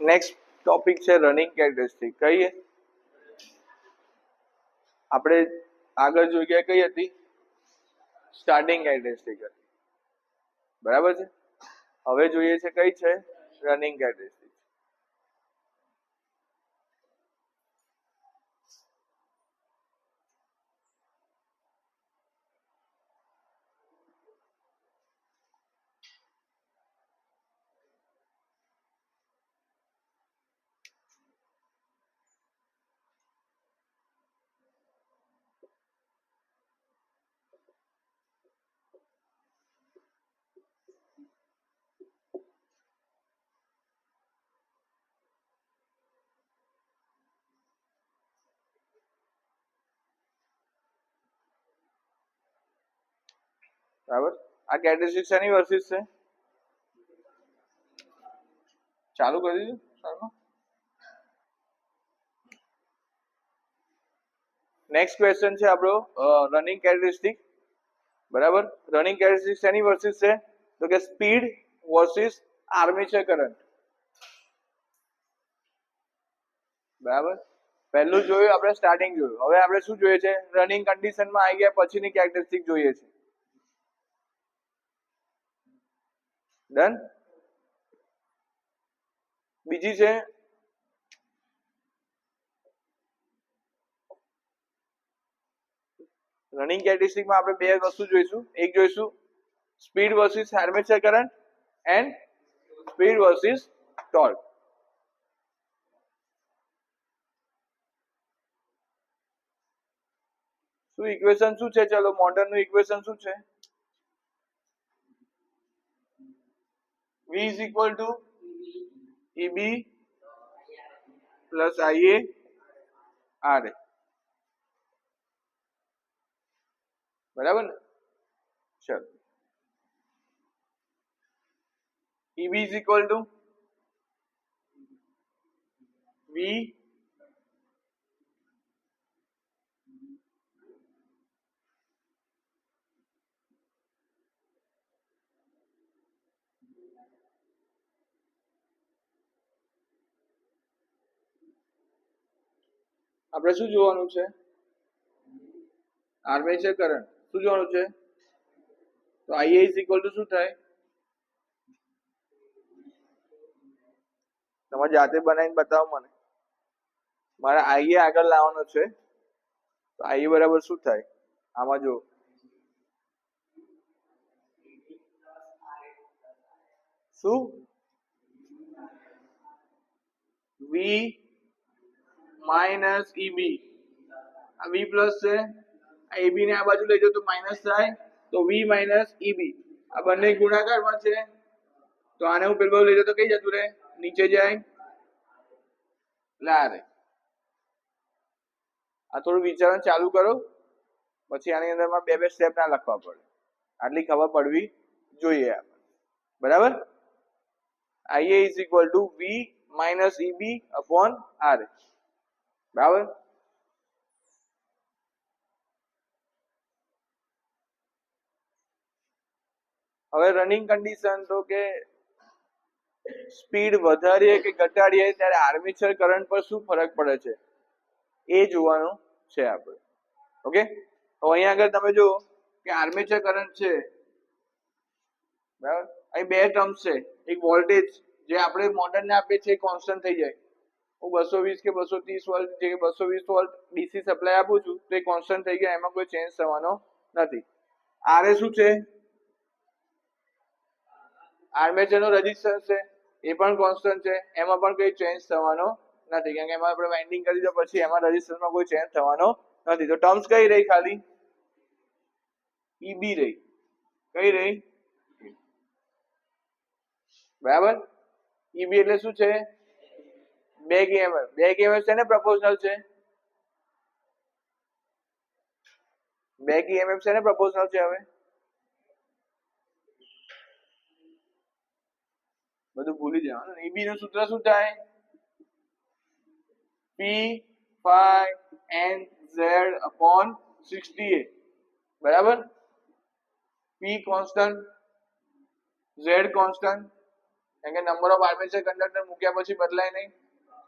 Next topic છે running characteristic. કહીએ આપણે આગળ જોઈ ગયા કઈ હતી? સ્ટાર્ટિંગ કેરેક્ટરિસ્ટિક હતી, બરાબર છે. હવે જોઈએ છે કઈ છે? Running characteristic. બરાબર. આ કેરેક્ટરિસ્ટિક શેની વર્સિસ છે? ચાલુ કરી દીધું સારું. નેક્સ્ટ ક્વેશ્ચન છે આપણો રનિંગ કેરેક્ટરિસ્ટિક. બરાબર. રનિંગ કેરેક્ટરિસ્ટિક શેની વર્સિસ છે? તો કે સ્પીડ વર્સિસ આર્મેચર કરંટ. બરાબર. પહેલું જોયું આપણે, સ્ટાર્ટિંગ જોયું. હવે આપણે શું જોઈએ છે? રનિંગ કન્ડિશનમાં આવી ગયા પછીની કેરેક્ટરિસ્ટિક જોઈએ છે. ડન. બીજી છે રનિંગ કેરેક્ટરિસ્ટિકમાં આપણે બે વસ્તુ જોઈશું. એક જોઈશું speed versus armature current and speed versus torque. શું ઇક્વેશન શું છે? ચલો મોટરનું ઇક્વેશન શું છે? V is equal to EB plus IA RA. બરાબર ને? ચલો EB is equal to V આપણે શું જોવાનું છે? Armature current. શું જોવાનું છે? તો IA is equal to શું થાય? તમે જાતે બનાવીને બતાવો મને. મારે IA આગળ લાવવાનો છે. તો IA બરાબર શું થાય? આમાં જો શું V માઇનસ EB. આ V પ્લસ છે, આ AB ને આ બાજુ લઈ જાઓ તો માઇનસ થાય, તો V માઇનસ EB. આ બંને ગુણાકારમાં છે, તો આને હું પેલું લઈ જાઉં તો કઈ જતું રહે? નીચે જાય. લા રે આ થોડું વિચારવાનું ચાલુ કરો, પછી આની અંદરમાં બે બે સ્ટેપ ના લખવા પડે. આટલી ખબર પડવી જોઈએ આપણે. બરાબર. IA is equal to V minus EB upon RA. બરાબર. હવે રનિંગ કન્ડિશન તો કે સ્પીડ વધારીએ કે ઘટાડીએ ત્યારે આર્મેચર કરંટ પર શું ફરક પડે છે એ જોવાનું છે આપણે. ઓકે. તો અહીંયા આગળ તમે જુઓ કે આર્મેચર કરંટ છે, બરાબર. અહીં બે ટર્મ્સ છે. એક વોલ્ટેજ જે આપણે મોટરને આપીએ છીએ કોન્સ્ટન્ટ થઈ જાય. હું 220 કે 230 વોલ્ટ જે 220 વોલ્ટ ડીસી સપ્લાય આપું છું તો એ કોન્સ્ટન્ટ થઈ ગયા, એમાં કોઈ ચેન્જ થવાનો નથી. આરએ શું છે? આર્મેચરનો રેઝિસ્ટન્સ છે, એ પણ કોન્સ્ટન્ટ છે, એમાં પણ કોઈ ચેન્જ થવાનો નથી, કારણ કે એમાં આપણે વાઇન્ડિંગ કરી દો પછી એમાં રેઝિસ્ટન્સમાં કોઈ ચેન્જ થવાનો નથી. તો ટર્મ્સ કઈ રહી? ખાલી EB રહી. કઈ રહી? બરાબર. EB એટલે શું છે? Back EMF. બેક EMF છે ને પ્રોપોર્શનલ છે. બેક EMF છે ને પ્રોપોર્શનલ છે. હવે બધું ભૂલી જવાનું. EB નું સૂત્ર શું થાય? P phi NZ upon 60A. બરાબર. P કોન્સ્ટન્ટ, Z કોન્સ્ટન્ટ, કારણ કે નંબર ઓફ આર્મેચર કંડક્ટર મૂક્યા પછી બદલાય નહીં,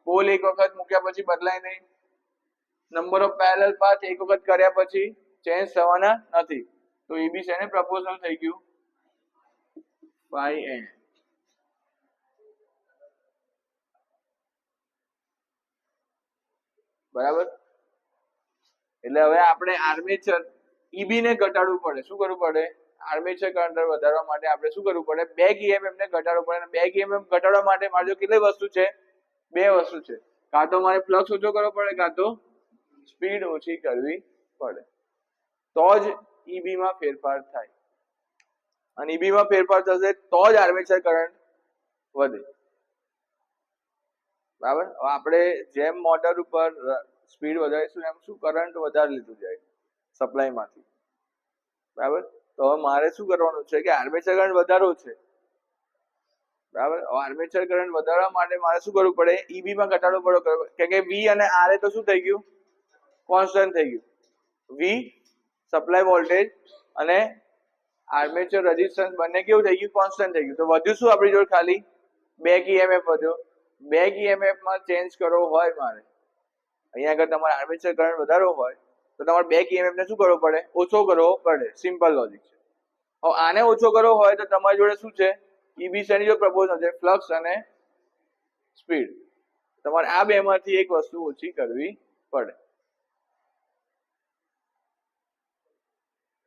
પોલ એક વખત મૂક્યા પછી બદલાય નહીં, નંબર ઓફ પેરેલલ પાથ એક વખત કર્યા પછી ચેન્જ થવાના નથી. તો એ બી છે ને પ્રપોઝનલ થઈ ગયું phi n. બરાબર. એટલે હવે આપણે આર્મેચર ઈબી ને ઘટાડવું પડે. શું કરવું પડે? આર્મેચર કરંટ વધારવા માટે આપણે શું કરવું પડે? બેક ઈએમએફ ને ઘટાડવું પડે. અને બેક ઈએમએફ ઘટાડવા માટે મારે જો કેટલી વસ્તુ છે? બે વસ્તુ છે. કાં તો મારે ફ્લક્સ ઓછો કરવો પડે, કાં તો સ્પીડ ઓછી કરવી પડે. તો જ ઈબી માં ફેરફાર થાય. અને ઈબી માં ફેરફાર થશે તો જ આર્મેચર કરંટ વધે. બરાબર. હવે આપણે જેમ મોટર ઉપર સ્પીડ વધારીશું એમ શું કરંટ વધારે લીધું જાય સપ્લાય માંથી. બરાબર. તો હવે મારે શું કરવાનું છે કે આર્મેચર કરંટ વધારવો છે. બરાબર. આર્મેચર કરંટ વધારવા માટે મારે શું કરવું પડે? ઈબી માં ઘટાડો પડે. કારણ કે વી અને આર એ તો શું થઈ ગયું? કોન્સ્ટન્ટ થઈ ગયું. વી સપ્લાય વોલ્ટેજ અને આર્મેચર રેઝિસ્ટન્સ બંને કેવું થઈ ગયું? કોન્સ્ટન્ટ થઈ ગયું. તો વધ્યું શું આપણી જોડે? ખાલી બેક ઈએમએફ વધ્યો. બેક ઈએમએફ માં ચેન્જ કરવો હોય મારે, અહીંયા આગળ તમારે આર્મેચર કરંટ વધારવો હોય તો તમારે બેક ઈએમએફ ને શું કરવો પડે? ઓછો કરવો પડે. સિમ્પલ લોજિક છે. હવે આને ઓછો કરવો હોય તો તમારી જોડે શું છે? ઈબી શેની જોડે પ્રપોઝનલ છે? ફ્લક્સ અને સ્પીડ. તમારે આ બે માંથી એક વસ્તુ ઓછી કરવી પડે.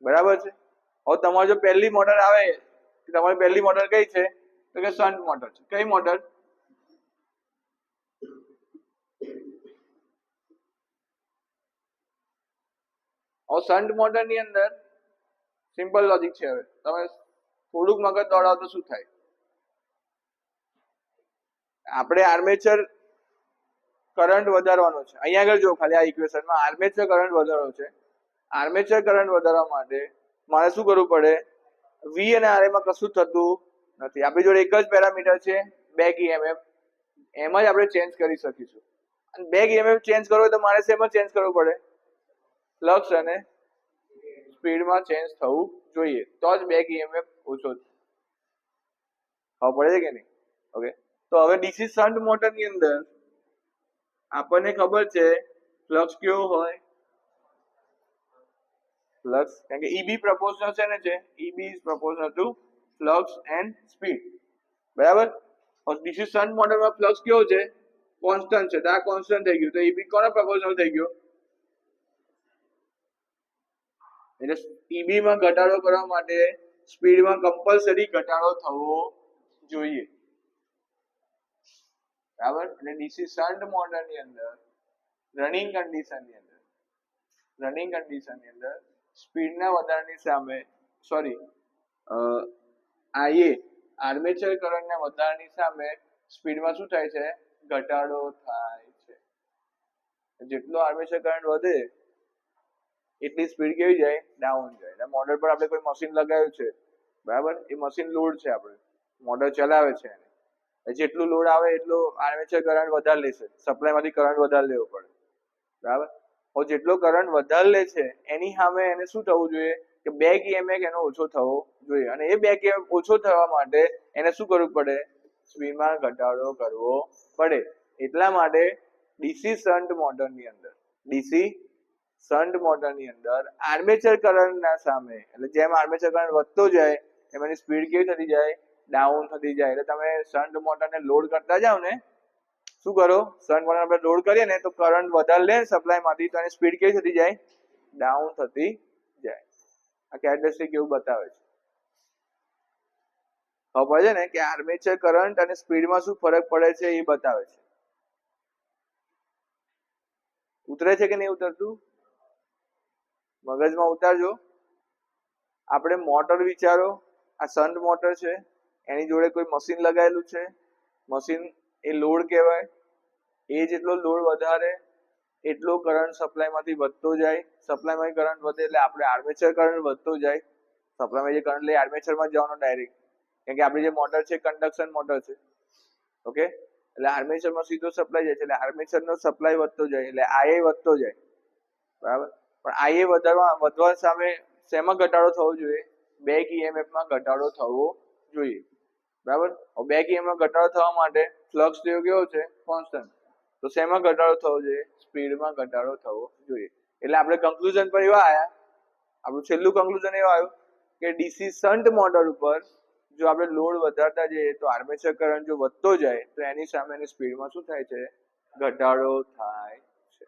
બરાબર છે. હવે તમારે જો પહેલી મોટર આવે, તમારી પહેલી મોટર કઈ છે? તો કે શન્ટ મોટર છે. કઈ મોટર? હવે શન્ટ મોટર ની અંદર સિમ્પલ લોજિક છે. હવે તમે થોડુંક મગજ દોડાવો તો શું થાય? આપણે આર્મેચર કરંટ વધારવાનો છે. અહીંયા આગળ જો ખાલી આ ઇક્વેશનમાં આર્મેચર કરંટ વધારવાનો છે. આર્મેચર કરંટ વધારવા માટે મારે શું કરવું પડે? વી અને આર માં કશું થતું નથી. આપણી જોડે એક જ પેરામીટર છે, બેક ઈએમએફ. એમાં જ આપણે ચેન્જ કરી શકીશું. અને બેક ઈએમએફ ચેન્જ કરવો હોય તો મારે શેમાં ચેન્જ કરવું પડે? ફ્લક્સ અને સ્પીડમાં ચેન્જ થવું જોઈએ. તો જ બેક ઈએમએફ ઓછો ખબર પડે છે કે નહીં? ઓકે. તો હવે ડીસી શન્ટ મોટર ની અંદર આપણને ખબર છે ફ્લક્સ કેવો હોય? ફ્લક્સ, કારણ કે ઈબી પ્રપોઝનલ છે ને છે, EB is પ્રપોઝનલ two flux and speed. બરાબર. ડીસી શન્ટ મોટરમાં ફ્લક્સ કેવો છે? કોન્સ્ટન્ટ છે. તો આ કોન્સ્ટન્ટ થઈ ગયું. તો ઈબી કોના પ્રપોઝનલ થઈ ગયો? એટલે ઈબી માં ઘટાડો કરવા માટે સ્પીડમાં કમ્પલસરી ઘટાડો થવો જોઈએ. બરાબર. એટલે ડીસી શન્ટ મોટર ની અંદર રનિંગ કન્ડિશનની અંદર સ્પીડના વધારાની સામે આઈએ આર્મેચર કરંટના વધારાની સામે સ્પીડમાં શું થાય છે? ઘટાડો થાય છે. જેટલો આર્મેચર કરંટ વધે એટલી સ્પીડ કેવી જાય? ડાઉન જાય. એટલે મોટર પર આપણે કોઈ મશીન લગાવ્યું છે, બરાબર? એ મશીન લોડ છે, આપણે મોટર ચલાવે છે. જેટલું લોડ આવે એટલો આર્મેચર કરંટ વધારે લેશે. સપ્લાયમાંથી કરંટ વધારે લેવો પડે. બરાબર. હવે જેટલો કરંટ વધારે લે છે એની સામે એને શું થવું જોઈએ? કે બેક ઈએમએફ એનો ઓછો થવો જોઈએ. અને એ બેક ઈએમએફ ઓછો થવા માટે એને શું કરવું પડે? સ્પીડમાં ઘટાડો કરવો પડે. એટલા માટે ડીસી શન્ટ મોટરની અંદર આર્મેચર કરંટના સામે, એટલે જેમ આર્મેચર કરંટ વધતો જાય એમ એની સ્પીડ કેવી થતી જાય? ડાઉન થતી જાય. એટલે તમે શન્ટ મોટરને લોડ કરતા જાઓ ને, શું કરો? શન્ટ મોટર આપણે લોડ કરીએ ને તો કરંટ વધારે લે સપ્લાયમાંથી, તો એની સ્પીડ કેવી થતી જાય? ડાઉન થતી જાય. આ કેરેક્ટરિસ્ટિક એવું બતાવે છે. ખબર છે ને કે આર્મેચર કરંટ અને સ્પીડમાં શું ફરક પડે છે એ બતાવે છે. ઉતરે છે કે નહીં ઉતરતું? મગજમાં ઉતારજો. આપણે મોટર વિચારો, આ શન્ટ મોટર છે, એની જોડે કોઈ મશીન લગાવેલું છે. મશીન એ લોડ કહેવાય. એ જેટલો લોડ વધારે એટલો કરંટ સપ્લાયમાંથી વધતો જાય. સપ્લાયમાં કરંટ વધે એટલે આપણે આર્મેચર કરંટ વધતો જાય. સપ્લાયમાં જે કરંટ લે આર્મેચરમાં જવાનો ડાયરેક્ટ. કારણ કે આપણી જે મોટર છે કન્ડક્શન મોટર છે. ઓકે. એટલે આર્મેચરમાં સીધો સપ્લાય જાય છે. એટલે આર્મેચરનો સપ્લાય વધતો જાય એટલે આઈએ વધતો જાય. બરાબર. પણ આઈએ વધવા સામે શેમાં ઘટાડો થવો જોઈએ? બેક ઈએમએફમાં ઘટાડો થવો જોઈએ. બરાબર. બેક ઈએમએફ ઘટાડો થવા માટે ફ્લક્સ કેવો છે કોન્સ્ટન્ટ. તો શેમાં ઘટાડો થવો જોઈએ? સ્પીડમાં ઘટાડો થવો જોઈએ. એટલે આપણે કન્ક્લુઝન પર એવા આવ્યા, આપણું છેલ્લું કન્ક્લુઝન એવું આવ્યું કે ડીસી શન્ટ મોટર ઉપર જો આપણે લોડ વધારતા જઈએ તો આર્મેચર કરંટ જો વધતો જાય તો એની સામે એની સ્પીડમાં શું થાય છે? ઘટાડો થાય છે.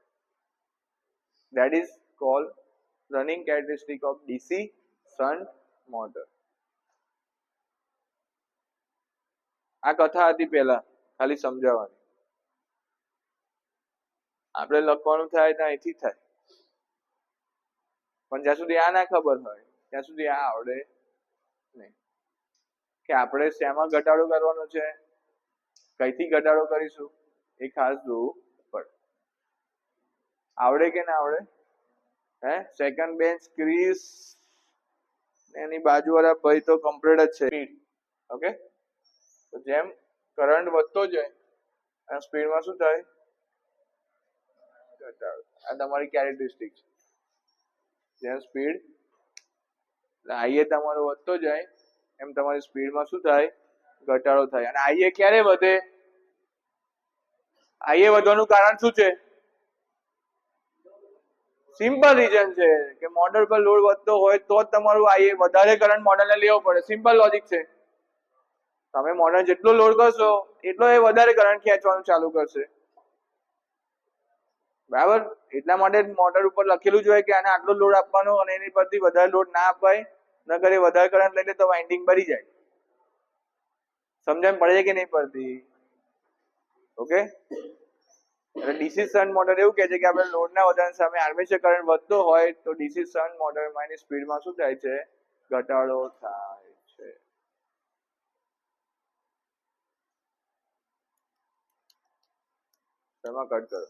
That is called running characteristic of DC shunt motor. આ કથા હતી પહેલા, ખાલી સમજાવવાની. આપણે લખવાનું થાય તો અહીંથી થાય, પણ જ્યાં સુધી આ ના ખબર હોય ત્યાં સુધી આ આવડે નહીં કે આપણે શેમાં ઘટાડો કરવાનો છે, કઈથી ઘટાડો કરીશું એ ખાસ જોવું પડે. આવડે કે ના આવડે? હે સેકન્ડ બેન્ચ ક્રિસ એની બાજુવાળા ભાઈ તો કમ્પ્લીટ જ છે. ઓકે, તો જેમ કરંટ વધતો જાય અને સ્પીડમાં શું થાય? ઘટાડો. આ તમારી કેરેક્ટરિસ્ટિક છે. જેમ સ્પીડ આઈએ તમારો વધતો જાય એમ તમારી સ્પીડમાં શું થાય? ઘટાડો થાય. અને આઈએ ક્યારે વધે? આઈએ વધવાનું કારણ શું છે? સિમ્પલ રીઝન છે કે મોટર પર લોડ વધતો હોય તો જ તમારું આઈએ વધારે કરંટ મોટરને લેવો પડે. સિમ્પલ લોજિક છે. તમે મોટર જેટલો લોડ કરશો એટલો એ વધારે કરંટ ખેંચવાનું ચાલુ કરશે. બરાબર. એટલા માટે મોટર ઉપર લખેલું જ હોય કે આને આટલો લોડ આપવાનો અને એની પરથી વધારે લોડ ના અપાય, નકર એ વધારે કરંટ લઈ લે તો વાઇન્ડિંગ ભરી જાય. સમજણ પડે કે નહીં પડતી? ઓકે. એટલે ડીસી શન્ટ મોટર એવું કહે છે કે આપણે લોડના વધારા સામે આર્મેચર કરંટ વધતો હોય તો ડીસી શન્ટ મોટરમાં એની સ્પીડમાં શું થાય છે? ઘટાડો થાય છે. એમાં કટ કરો.